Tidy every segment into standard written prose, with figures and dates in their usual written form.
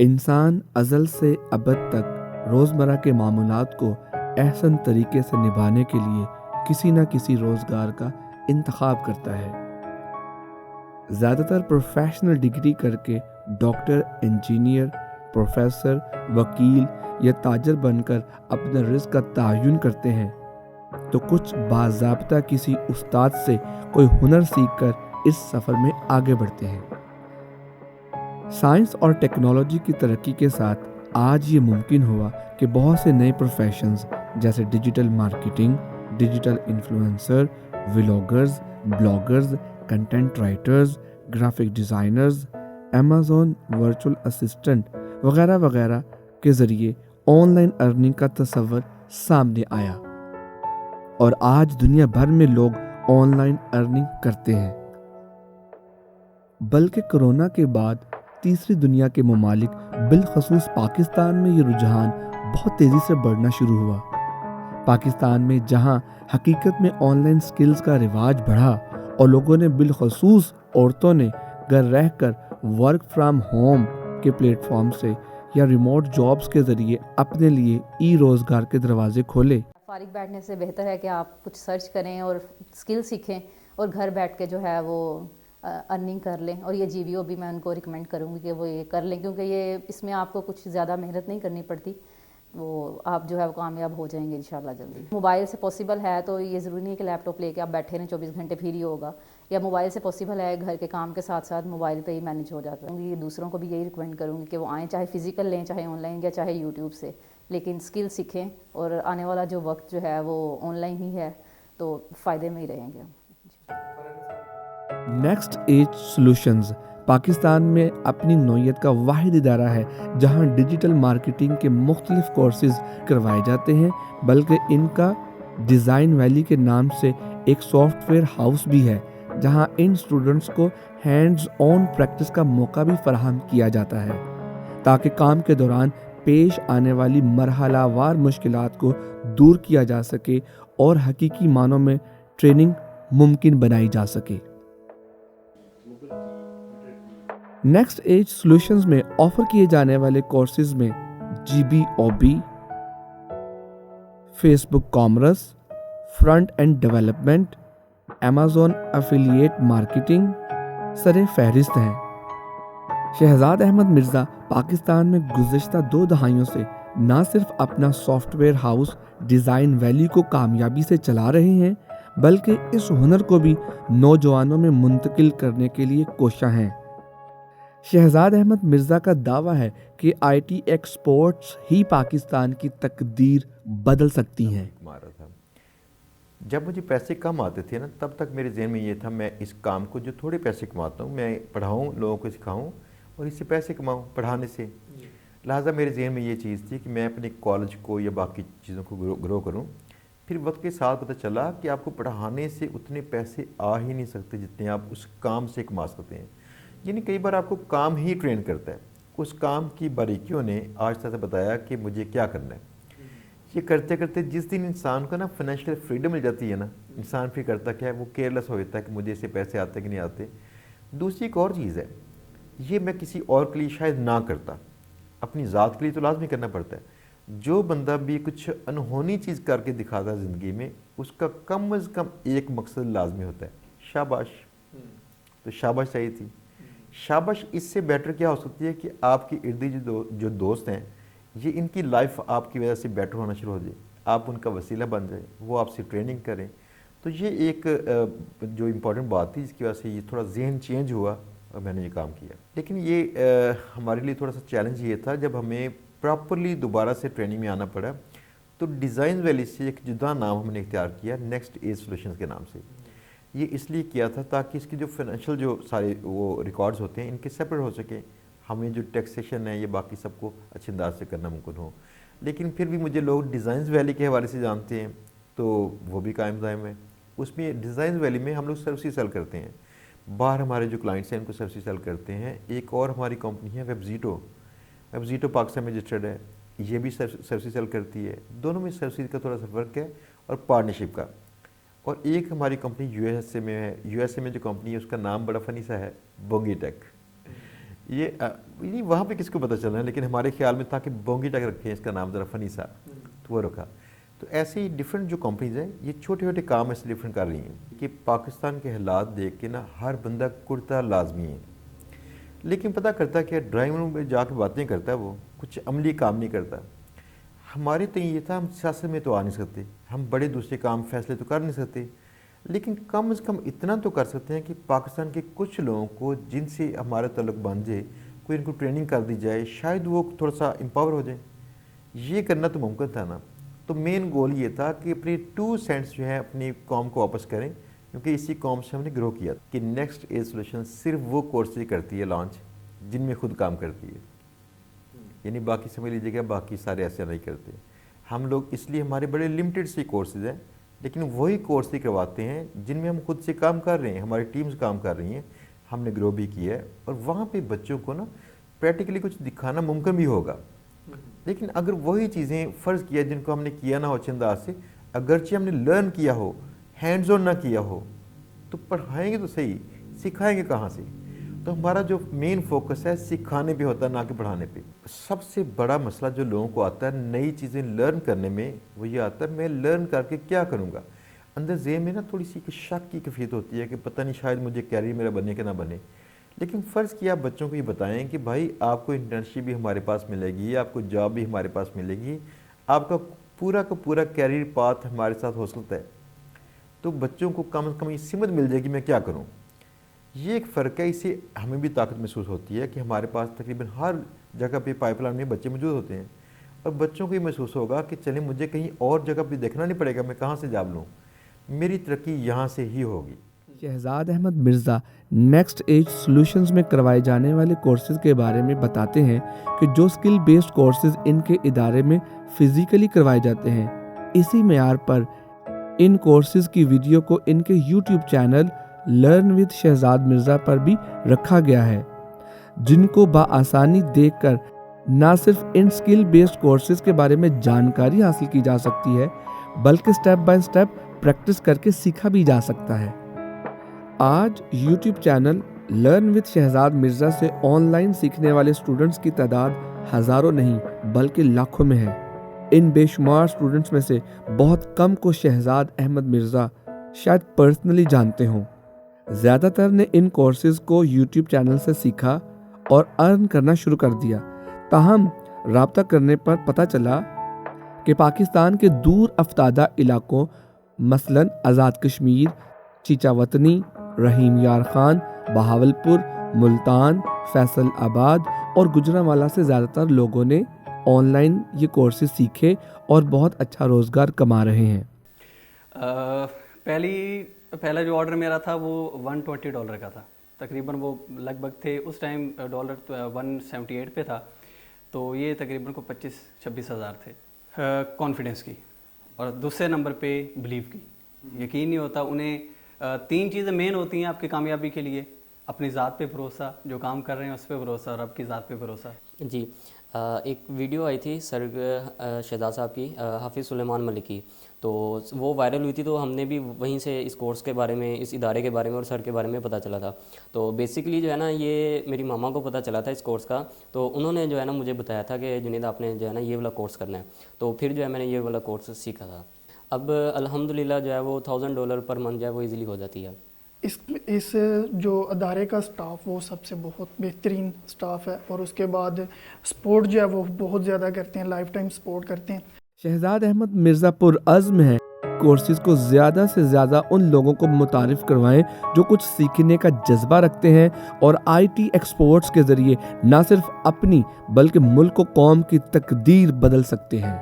انسان ازل سے ابد تک روزمرہ کے معمولات کو احسن طریقے سے نبھانے کے لیے کسی نہ کسی روزگار کا انتخاب کرتا ہے۔ زیادہ تر پروفیشنل ڈگری کر کے ڈاکٹر، انجینئر، پروفیسر، وکیل یا تاجر بن کر اپنے رزق کا تعین کرتے ہیں، تو کچھ باضابطہ کسی استاد سے کوئی ہنر سیکھ کر اس سفر میں آگے بڑھتے ہیں۔ سائنس اور ٹیکنالوجی کی ترقی کے ساتھ آج یہ ممکن ہوا کہ بہت سے نئے پروفیشنز جیسے digital marketing, digital influencer, vloggers, bloggers, content writers, graphic designers, Amazon virtual assistant وغیرہ وغیرہ کے ذریعے آن لائن ارننگ کا تصور سامنے آیا، اور آج دنیا بھر میں لوگ آن لائن ارننگ کرتے ہیں۔ بلکہ کرونا کے بعد تیسری دنیا کے ممالک بالخصوص پاکستان میں یہ رجحان بہت تیزی سے بڑھنا شروع ہوا۔ پاکستان میں جہاں حقیقت میں آن لائن سکلز کا رواج بڑھا اور لوگوں نے بالخصوص عورتوں نے گھر رہ کر ورک فرام ہوم کے پلیٹ فارم سے یا ریموٹ جابز کے ذریعے اپنے لیے ای روزگار کے دروازے کھولے۔ فارغ بیٹھنے سے بہتر ہے کہ آپ کچھ سرچ کریں اور سکل سیکھیں اور گھر بیٹھ کے جو ہے وہ ارننگ کر لیں، اور یہ جی بی او بھی میں ان کو ریکمینڈ کروں گی کہ وہ یہ کر لیں، کیونکہ یہ اس میں آپ کو کچھ زیادہ محنت نہیں کرنی پڑتی، وہ آپ جو ہے وہ کامیاب ہو جائیں گے انشاءاللہ جلدی۔ موبائل سے پاسبل ہے تو یہ ضروری نہیں کہ لیپ ٹاپ لے کے آپ بیٹھے رہیں 24 گھنٹے پھر ہی ہوگا، یا موبائل سے پاسبل ہے گھر کے کام کے ساتھ ساتھ موبائل پہ ہی مینیج ہو جاتا ہے۔ یہ دوسروں کو بھی یہی ریکمینڈ کروں گی کہ وہ آئیں، چاہے فزیکل لیں، چاہے آن لائن یا چاہے یوٹیوب سے، لیکن سکل سیکھیں، اور آنے والا جو وقت جو ہے وہ آن لائن ہی ہے، تو فائدے میں ہی رہیں گے۔ نیکسٹ ایج سولوشنز پاکستان میں اپنی نوعیت کا واحد ادارہ ہے جہاں ڈیجیٹل مارکیٹنگ کے مختلف کورسز کروائے جاتے ہیں، بلکہ ان کا ڈیزائن ویلی کے نام سے ایک سافٹ ویئر ہاؤس بھی ہے جہاں ان اسٹوڈنٹس کو ہینڈز آن پریکٹس کا موقع بھی فراہم کیا جاتا ہے تاکہ کام کے دوران پیش آنے والی مرحلہ وار مشکلات کو دور کیا جا سکے اور حقیقی معنوں میں ٹریننگ ممکن بنائی جا سکے۔ نیکسٹ ایج سولوشنز میں آفر کیے جانے والے کورسز میں G B O B, Facebook commerce, front end development, Amazon affiliate marketing سر فہرست ہیں۔ شہزاد احمد مرزا پاکستان میں گزشتہ 2 دہائیوں سے نہ صرف اپنا soft where house design valley کو کامیابی سے چلا رہے ہیں، بلکہ اس ہنر کو بھی نوجوانوں میں منتقل کرنے کے لیے کوشاں ہیں۔ شہزاد احمد مرزا کا دعویٰ ہے کہ آئی ٹی ایکسپورٹس ہی پاکستان کی تقدیر بدل سکتی ہیں۔ جب مجھے پیسے کم آتے تھے نا، تب تک میرے ذہن میں یہ تھا میں اس کام کو جو تھوڑے پیسے کماتا ہوں میں پڑھاؤں، لوگوں کو سکھاؤں اور اس سے پیسے کماؤں پڑھانے سے۔ لہٰذا میرے ذہن میں یہ چیز تھی کہ میں اپنے کالج کو یا باقی چیزوں کو گرو کروں۔ پھر وقت کے ساتھ پتہ چلا کہ آپ کو پڑھانے سے اتنے پیسے آ ہی نہیں سکتے جتنے آپ اس کام سے کما سکتے ہیں۔ یعنی کئی بار آپ کو کام ہی ٹرین کرتا ہے، اس کام کی باریکیوں نے آج تک بتایا کہ مجھے کیا کرنا ہے۔ یہ کرتے کرتے جس دن انسان کو نا فائنینشیل فریڈم مل جاتی ہے نا، انسان پھر کرتا کیا ہے، وہ کیئرلیس ہو جاتا ہے کہ مجھے اس سے پیسے آتے کہ نہیں آتے۔ دوسری ایک اور چیز ہے، یہ میں کسی اور کے لیے شاید نہ کرتا، اپنی ذات کے لیے تو لازمی کرنا پڑتا ہے۔ جو بندہ بھی کچھ انہونی چیز کر کے دکھاتا ہے زندگی میں، اس کا کم از کم ایک مقصد لازمی ہوتا ہے، شاباش۔ تو شاباش چاہیے تھی۔ شاباش اس سے بیٹر کیا ہو سکتی ہے کہ آپ کے ارد گرد جو دوست ہیں، یہ ان کی لائف آپ کی وجہ سے بیٹر ہونا شروع ہو جائے، آپ ان کا وسیلہ بن جائے، وہ آپ سے ٹریننگ کریں۔ تو یہ ایک جو امپورٹنٹ بات تھی جس کی وجہ سے یہ تھوڑا ذہن چینج ہوا اور میں نے یہ کام کیا۔ لیکن یہ ہمارے لیے تھوڑا سا چیلنج یہ تھا جب ہمیں پراپرلی دوبارہ سے ٹریننگ میں آنا پڑا، تو ڈیزائن ویلی سے ایک جدا نام ہم نے اختیار کیا، نیکسٹ ایج سولوشنز کے نام سے۔ یہ اس لیے کیا تھا تاکہ اس کی جو فائنینشیل جو سارے وہ ریکارڈز ہوتے ہیں ان کے سیپریٹ ہو سکیں، ہمیں جو ٹیکسیشن ہے یہ باقی سب کو اچھے انداز سے کرنا ممکن ہو۔ لیکن پھر بھی مجھے لوگ ڈیزائنز ویلی کے حوالے سے جانتے ہیں، تو وہ بھی قائم دائم ہے۔ اس میں ڈیزائنز ویلی میں ہم لوگ سروسز سیل کرتے ہیں، باہر ہمارے جو کلائنٹس ہیں ان کو سروسز سیل کرتے ہیں۔ ایک اور ہماری کمپنی ہے ویبزیٹو پاکستان میں رجسٹرڈ ہے، یہ بھی سروسز سیل کرتی ہے۔ دونوں میں سروسز کا تھوڑا سا فرق ہے اور پارٹنرشپ کا۔ اور ایک ہماری کمپنی یو ایس اے میں ہے، یو ایس اے میں جو کمپنی ہے اس کا نام بڑا فنی سا ہے، بونگی ٹیک۔ یہ وہاں پہ کس کو پتہ چل رہا ہے، لیکن ہمارے خیال میں تھا کہ بونگی ٹک رکھے ہیں، اس کا نام ذرا فنی سا، تو وہ رکھا. تو ایسے ہی ڈفرینٹ جو کمپنیز ہیں یہ چھوٹے چھوٹے کام ایسے ڈفرینٹ کر رہی ہیں کہ پاکستان کے حالات دیکھ کے نا ہر بندہ کرتا لازمی ہے، لیکن پتہ کرتا کہ ڈرائنگ روم میں جا کے باتیں کرتا ہے، وہ کچھ عملی کام نہیں کرتا. ہمارے تو یہ تھا ہم سیاست میں تو آ نہیں سکتے، ہم بڑے دوسرے کام فیصلے تو کر نہیں سکتے، لیکن کم از کم اتنا تو کر سکتے ہیں کہ پاکستان کے کچھ لوگوں کو جن سے ہمارا تعلق بن جائے، کوئی ان کو ٹریننگ کر دی جائے، شاید وہ تھوڑا سا امپاور ہو جائیں. یہ کرنا تو ممکن تھا نا. تو مین گول یہ تھا کہ اپنی 2 سینٹس جو ہیں اپنی قوم کو واپس کریں، کیونکہ اسی قوم سے ہم نے گرو کیا کہ نیکسٹ ایج سولوشن صرف وہ کورسز کرتی ہے لانچ جن میں خود کام کرتی ہے. یعنی باقی سمجھ لیجیے گا باقی سارے ایسے نہیں کرتے. ہم لوگ اس لیے ہمارے بڑے لمیٹڈ سی کورسز ہیں، لیکن وہی کورس ہی کرواتے ہیں جن میں ہم خود سے کام کر رہے ہیں، ہماری ٹیمز کام کر رہی ہیں، ہم نے گرو بھی کیا ہے، اور وہاں پہ بچوں کو نا پریکٹیکلی کچھ دکھانا ممکن بھی ہوگا. لیکن اگر وہی چیزیں فرض کیا جن کو ہم نے کیا نہ ہو اچھے انداز سے، اگرچہ ہم نے لرن کیا ہو، ہینڈز آن نہ کیا ہو، تو پڑھائیں گے تو صحیح، سکھائیں گے کہاں سے؟ تو ہمارا جو مین فوکس ہے سکھانے پہ ہوتا ہے، نہ کہ پڑھانے پہ. سب سے بڑا مسئلہ جو لوگوں کو آتا ہے نئی چیزیں لرن کرنے میں، وہ یہ آتا ہے میں لرن کر کے کیا کروں گا. اندر ذہن میں نا تھوڑی سی شک کی کیفیت ہوتی ہے کہ پتہ نہیں شاید مجھے کیریئر میرا بنے کہ نہ بنے. لیکن فرض کیا آپ بچوں کو یہ بتائیں کہ بھائی آپ کو انٹرنشپ بھی ہمارے پاس ملے گی، آپ کو جاب بھی ہمارے پاس ملے گی، آپ کا پورا کیریئر پاتھ ہمارے ساتھ ہو سکتا ہے، تو بچوں کو کم از کم یہ سمجھ مل جائے گی میں کیا کروں. یہ ایک فرق ہے. اسے ہمیں بھی طاقت محسوس ہوتی ہے کہ ہمارے پاس تقریباً ہر جگہ پہ پائپ لائن میں بچے موجود ہوتے ہیں، اور بچوں کو یہ محسوس ہوگا کہ چلیں مجھے کہیں اور جگہ پہ دیکھنا نہیں پڑے گا، میں کہاں سے جاب لوں، میری ترقی یہاں سے ہی ہوگی. Shahzad Ahmed Mirza next age solutions میں کروائے جانے والے کورسز کے بارے میں بتاتے ہیں کہ جو اسکل بیسڈ کورسز ان کے ادارے میں فزیکلی کروائے جاتے ہیں، اسی معیار پر ان کورسز کی ویڈیو کو ان کے YouTube channel learn with Shahzad Mirza پر بھی رکھا گیا ہے، جن کو بآسانی دیکھ کر نہ صرف ان اسکل بیسڈ کورسز کے بارے میں جانکاری حاصل کی جا سکتی ہے، بلکہ سٹیپ بائی سٹیپ پریکٹس کر کے سیکھا بھی جا سکتا ہے. آج YouTube channel learn with Shahzad Mirza سے آن لائن سیکھنے والے اسٹوڈنٹس کی تعداد ہزاروں نہیں بلکہ لاکھوں میں ہے. ان بے شمار اسٹوڈنٹس میں سے بہت کم کو شہزاد احمد مرزا شاید پرسنلی جانتے ہوں. زیادہ تر نے ان کورسز کو یوٹیوب چینل سے سیکھا اور ارن کرنا شروع کر دیا. تاہم رابطہ کرنے پر پتہ چلا کہ پاکستان کے دور افتادہ علاقوں مثلاً آزاد کشمیر، چیچا وطنی، رحیم یار خان، بہاولپور، ملتان، فیصل آباد اور گجرانوالہ سے زیادہ تر لوگوں نے آن لائن یہ کورسز سیکھے اور بہت اچھا روزگار کما رہے ہیں. پہلا جو آرڈر میرا تھا وہ $120 کا تھا، تقریباً وہ لگ بھگ تھے اس ٹائم ڈالر 178 پہ تھا، تو یہ تقریباً کو 25-26 ہزار تھے. کانفیڈنس کی، اور دوسرے نمبر پہ بلیو کی. یقین نہیں ہوتا انہیں 3 چیزیں مین ہوتی ہیں آپ کی کامیابی کے لیے: اپنی ذات پہ بھروسہ، جو کام کر رہے ہیں اس پہ بھروسہ، اور رب کی ذات پہ بھروسہ. جی ایک ویڈیو آئی تھی سر شہزاد صاحب کی، حافظ سلیمان ملک کی، تو وہ وائرل ہوئی تھی، تو ہم نے بھی وہیں سے اس کورس کے بارے میں، اس ادارے کے بارے میں اور سر کے بارے میں پتہ چلا تھا. تو بیسکلی جو ہے نا یہ میری ماما کو پتہ چلا تھا اس کورس کا، تو انہوں نے جو ہے نا مجھے بتایا تھا کہ جنید آپ نے جو ہے نا یہ والا کورس کرنا ہے. تو پھر جو ہے میں نے یہ والا کورس سیکھا تھا. اب الحمدللہ جو ہے وہ $1000 پر منتھ جو ہے وہ ایزیلی ہو جاتی ہے. اس جو ادارے کا سٹاف وہ سب سے بہت بہترین سٹاف ہے، اور اس کے بعد سپورٹ جو ہے وہ بہت زیادہ کرتے ہیں، لائف ٹائم سپورٹ کرتے ہیں. شہزاد احمد مرزا پرعزم ہے کورسز کو زیادہ سے زیادہ ان لوگوں کو متعارف کروائیں جو کچھ سیکھنے کا جذبہ رکھتے ہیں اور IT ایکسپورٹس کے ذریعے نہ صرف اپنی بلکہ ملک و قوم کی تقدیر بدل سکتے ہیں.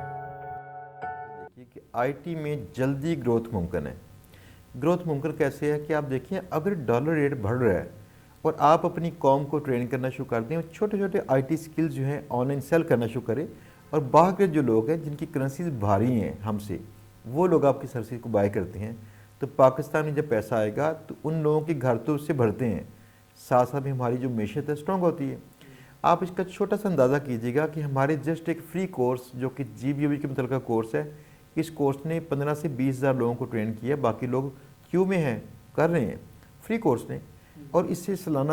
دیکھیے کہ IT میں جلدی گروتھ ممکن ہے. گروتھ ممکن کیسے ہے کہ آپ دیکھیں اگر ڈالر ریٹ بڑھ رہا ہے اور آپ اپنی قوم کو ٹرین کرنا شروع کر دیں اور چھوٹے چھوٹے IT سکلز جو ہیں آن لائن سیل کرنا شروع کریں، اور باہر کے جو لوگ ہیں جن کی کرنسیز بھاری ہیں ہم سے، وہ لوگ آپ کی سروسز کو بائی کرتے ہیں، تو پاکستان میں جب پیسہ آئے گا تو ان لوگوں کے گھر تو اس سے بھرتے ہیں، ساتھ ساتھ میں ہماری جو معیشت ہے اسٹرانگ ہوتی ہے. آپ اس کا چھوٹا سا اندازہ کیجیے گا کہ ہمارے جسٹ ایک فری کورس جو کہ GBOB کے متعلقہ کورس ہے، اس کورس نے 15 سے 20 ہزار لوگوں کو ٹرین کیا. باقی لوگ کیوں میں ہیں، کر رہے ہیں فری کورس نے، اور اس سے سالانہ